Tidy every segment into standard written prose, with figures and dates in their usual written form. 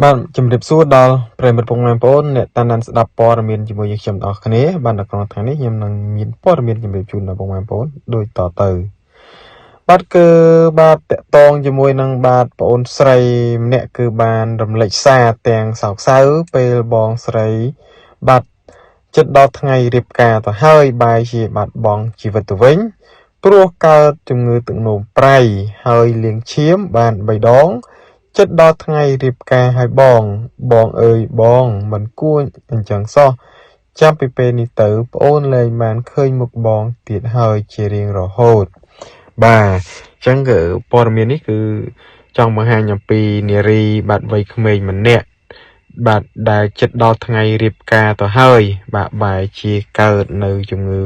បាទជំរាបសួរដល់ប្រិយមិត្តពុកម៉ែបងប្អូនអ្នកតាមដានស្ដាប់ព័ត៌មានជាមួយយើងខ្ញុំទាំងអស់គ្នាបាទនៅក្នុងថ្ងៃនេះខ្ញុំនឹងមានព័ត៌មានជំរាបជូនដល់ពុកម៉ែបងប្អូនដូចតទៅបាទគឺបាទតកតងជាមួយនឹងបាទប្អូនស្រីម្នាក់គឺបានរំលេចសារទាំងសោកសៅពេលបងស្រីបាទចិត្តដល់ថ្ងៃរៀបការទៅហើយបែរជាបាត់បង់ជីវិតទៅវិញព្រោះកើតជំងឺទឹកនោមប្រៃហើយលាងឈាមបាន3ដងចិត្តដល់ថ្ងៃរៀបការហើយបងអើយបងមិនគួរអញ្ចឹងសោះចាំពីពេលនេះទៅប្អូនលែងបានឃើញមុខបងទៀតហើយជារៀងរហូតបាទអញ្ចឹងគឺព័ត៌មាននេះគឺចង់បង្ហាញអំពីនារីបាទវ័យក្មេងម្នាក់បាទដែលចិត្តដល់ថ្ងៃរៀបការទៅហើយបាទបែរជាកើតនៅជំងឺ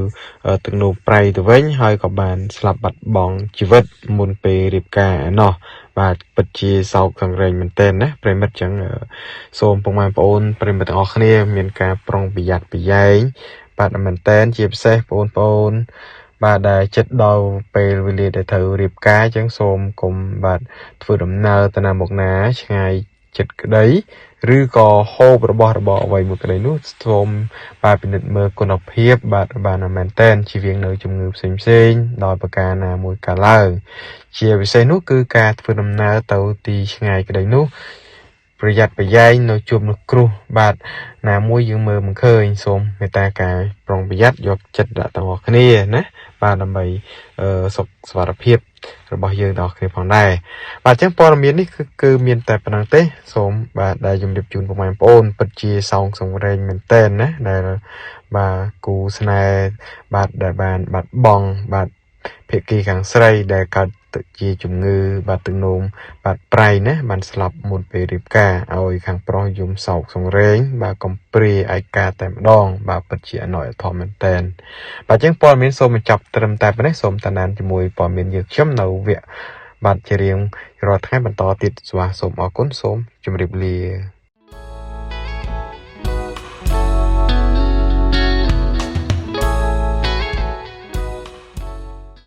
ទឹកនោមប្រៃទៅវិញហើយក៏បានស្លាប់បាត់បង់ជីវិតមុនពេលរៀបការឯណោះបាទពិតជាសោកសង្រេងមែនទែនណាប្រិមិត្តចឹងសូមពុកម៉ែបងប្អូនប្រិមិត្តទាំងអស់គ្នាមានការប្រុងប្រយ័ត្នប្រយែងបាទមែនទែនជាពិសេសបងប្អូនបាទដែលចិត្តដល់ពេលវេលាដែលត្រូវរៀបការចឹងសូមកុំបាទធ្វើដំណើរទៅណាមកណាឆ្ងាយចិត្តក្តីឬក៏ហូបរបស់របរអ្វីមួយក្តីនោះសូមបាទពិនិត្យមើលគុណភាពបាទមែនតែនជៀសវាងនៅជំងឺផ្សេងដោយប្រការណាមួយកើតឡើងជាពិសេសនោះគឺការធ្វើដំណើរទៅទីឆ្ងាយក្តីនោះប្រយ័ត្នប្រយែងនៅជួបនឹងគ្រោះបាទណាមួយយើងមើលមិនឃើញសូមមេត្តាការប្រុងប្រយ័ត្នយកចិត្តដាក់ទាំងអស់គ្នាណាបាទដើម្បីសុខសុវត្ថិភាពរបស់យើងទាំងអស់គ្នាផងដែរបាទអញ្ចឹងព័ត៌មាននេះគឺមានតែប៉ុណ្្នឹងទេសូមបាទដែលជំរាបជូនពុកម៉ែបងប្អូនពិតជាសោកសង្រេងមែនទែនណាដែលបាទគូស្នេហ៍បាទដែលបានបាត់បង់បាទភាគីខាងស្រីដែលកើតជាជំងឺបាទទឹកនោមបាទប្រៃណាបានស្លាប់មុនពេលរៀបការឲ្យខាងប្រុសយំសោកសង្រេងបាទកំព្រាឯកាតែម្ដងបាទពិតជាអនុធមមែនតែនបាទអញ្ចឹងព័ត៌មានសូមបញ្ចប់ត្រឹមតែប៉ុណ្ណេះសូមតាណានជាមួយព័ត៌មានយើងខ្ញុំនៅវគ្គបាទជារៀងរាល់ថ្ងៃបន្តទៀតសូមអរគុណសូមជម្រាបលា